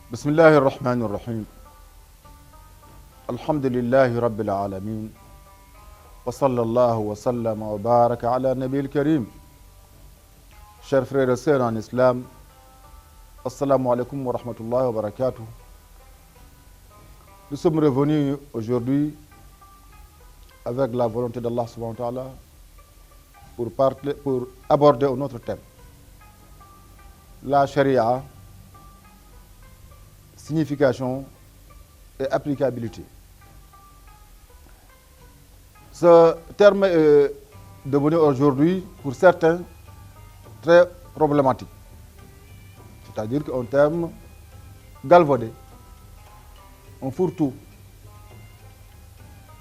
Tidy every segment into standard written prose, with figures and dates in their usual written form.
بسم الله الرحمن الرحيم الحمد لله رب العالمين وصلى الله وسلم وبارك على النبي الكريم. Chers frères et sœurs en islam, assalamu alaikum wa rahmatullahi wa barakatuh. Nous sommes revenus aujourd'hui avec la volonté d'Allah subhanahu wa ta'ala pour aborder un autre thème. La charia, signification et applicabilité. Ce terme est devenu aujourd'hui, pour certains, très problématique. C'est-à-dire qu'un terme galvaudé, un fourre-tout.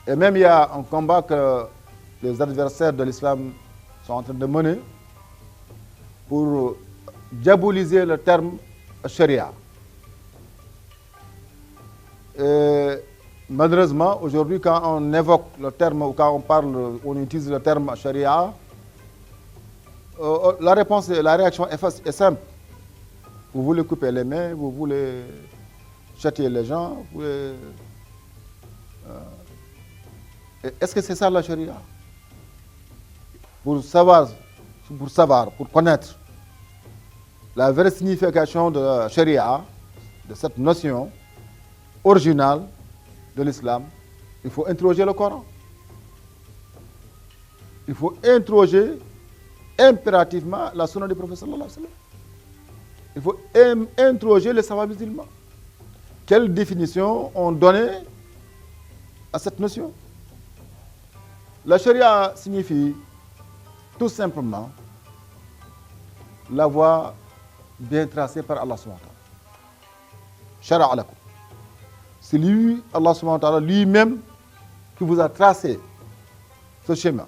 Et même il y a un combat que les adversaires de l'islam sont en train de mener pour diaboliser le terme charia. Et malheureusement, aujourd'hui, quand on évoque le terme ou quand on utilise le terme charia, la réaction est simple. Vous voulez couper les mains, vous voulez châtier les gens, vous voulez... Est-ce que c'est ça la charia? Pour connaître la vraie signification de la charia, de cette notion originale de l'islam, il faut interroger le Coran. Il faut interroger impérativement la sunna du prophète sallallahu alayhi wa sallam. Il faut interroger les savants musulmans. Quelle définition ont donné à cette notion? La charia signifie tout simplement la voie bien tracée par Allah subhanahu wa ta'ala. Shara'a lakum. C'est lui, Allah subhanahu wa ta'ala, lui-même qui vous a tracé ce schéma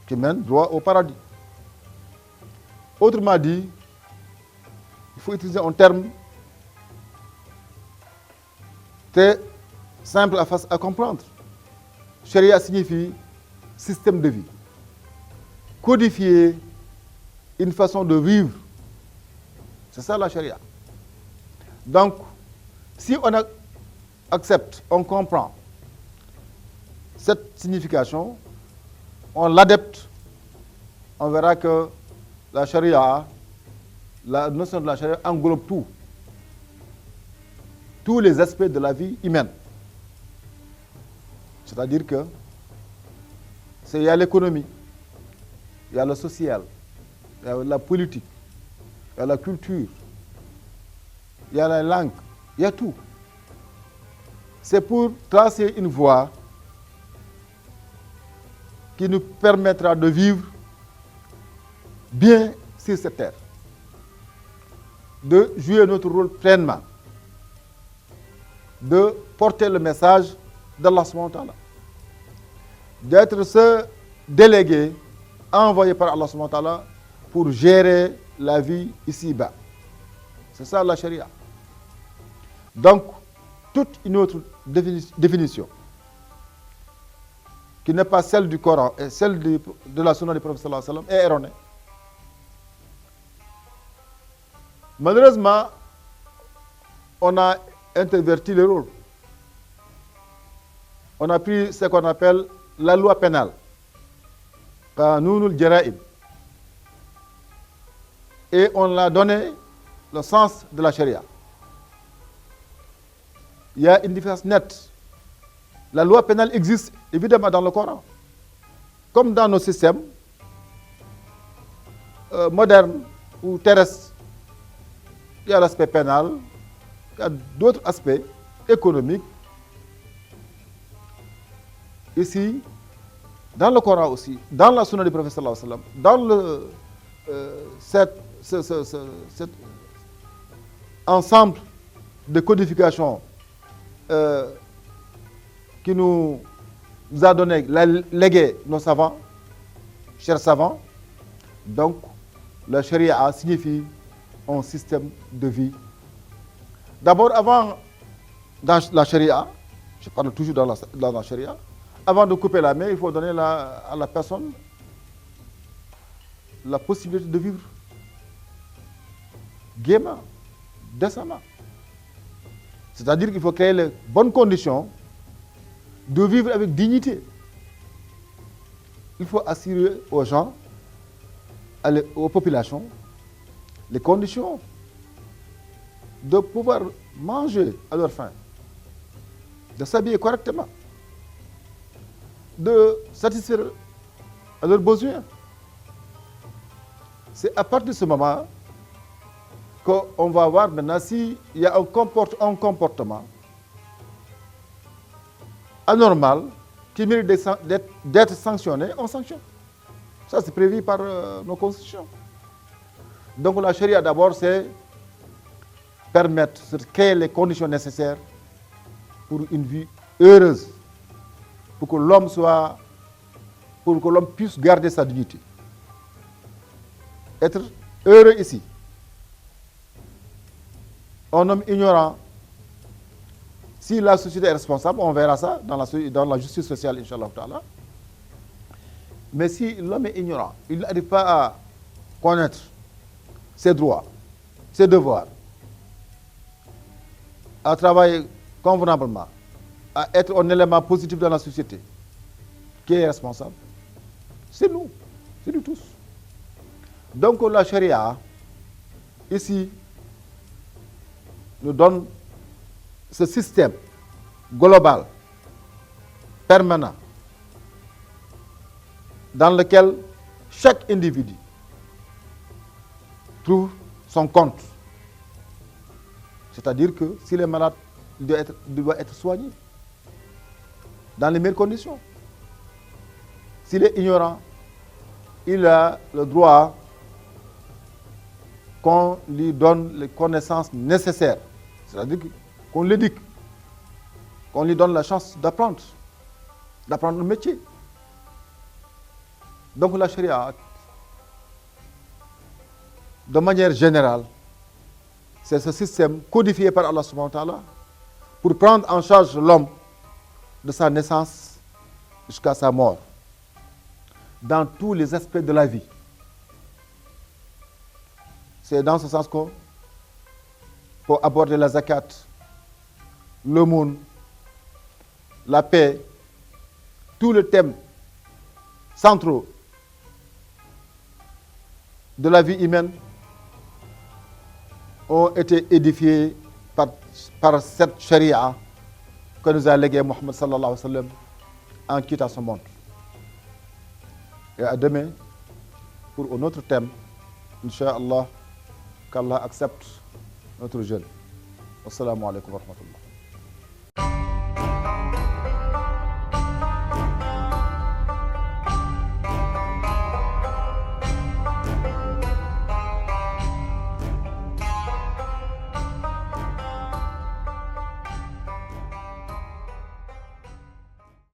qui mène droit au paradis. Autrement dit, il faut utiliser un terme très simple à comprendre. Charia signifie système de vie. Codifier une façon de vivre. C'est ça la charia. Donc, si on accepte, on comprend cette signification, on l'adapte, on verra que la charia, la notion de la charia englobe tout. Tous les aspects de la vie humaine. C'est-à-dire que il y a l'économie, il y a le social, il y a la politique, il y a la culture, il y a la langue, il y a tout. C'est pour tracer une voie qui nous permettra de vivre bien sur cette terre, de jouer notre rôle pleinement, de porter le message d'Allah subhanahu wa ta'ala, d'être ce délégué envoyé par Allah subhanahu wa ta'ala pour gérer la vie ici-bas. C'est ça la charia. Donc, toute une autre définition qui n'est pas celle du Coran et celle de la sunna du prophète sallallahu alayhi wa sallam est erronée. Malheureusement, on a interverti les rôles. On a pris ce qu'on appelle la loi pénale, Qanunul Jara'im, et on l'a donné le sens de la charia. Il y a une différence nette. La loi pénale existe évidemment dans le Coran. Comme dans nos systèmes modernes ou terrestres, il y a l'aspect pénal, il y a d'autres aspects économiques. Ici, dans le Coran aussi, dans la sunna du prophète sallallahu alayhi wa sallam, dans cet ensemble de codification qui nous a donné, légué nos savants, chers savants. Donc, la charia signifie un système de vie. D'abord, dans la charia, je parle toujours dans la charia, avant de couper la main, il faut donner à la personne la possibilité de vivre gaiement, décemment. C'est-à-dire qu'il faut créer les bonnes conditions de vivre avec dignité. Il faut assurer aux gens, aux populations, les conditions de pouvoir manger à leur faim, de s'habiller correctement, de satisfaire à leurs besoins. C'est à partir de ce moment qu'on va voir maintenant s'il y a un comportement anormal qui mérite d'être sanctionné, on sanctionne. Ça, c'est prévu par nos constitutions. Donc la charia, d'abord, c'est permettre de créer les conditions nécessaires pour une vie heureuse, pour que l'homme puisse garder sa dignité. Être heureux ici. Un homme ignorant, si la société est responsable, on verra ça dans la justice sociale, Inch'Allah ta'ala. Mais si l'homme est ignorant, il n'arrive pas à connaître ses droits, ses devoirs, à travailler convenablement, à être un élément positif dans la société, qui est responsable? C'est nous, c'est nous tous. Donc la charia, ici, nous donne ce système global, permanent, dans lequel chaque individu trouve son compte. C'est-à-dire que s'il est malade, il doit être soigné dans les meilleures conditions. S'il est ignorant, il a le droit qu'on lui donne les connaissances nécessaires. C'est-à-dire qu'on l'éduque, qu'on lui donne la chance d'apprendre le métier. Donc la charia, de manière générale, c'est ce système codifié par Allah subhanahu wa ta'ala pour prendre en charge l'homme de sa naissance jusqu'à sa mort, dans tous les aspects de la vie. C'est dans ce sens qu'on peut aborder la zakat, l'aumône, la paix, tous les thèmes centraux de la vie humaine ont été édifiés par cette charia que nous a légué Mohammed sallallahu alayhi wa sallam en quittant ce monde. Et à demain pour un autre thème, Inch'Allah, qu'Allah accepte notre jeûne. Assalamu alaikum wa rahmatullah.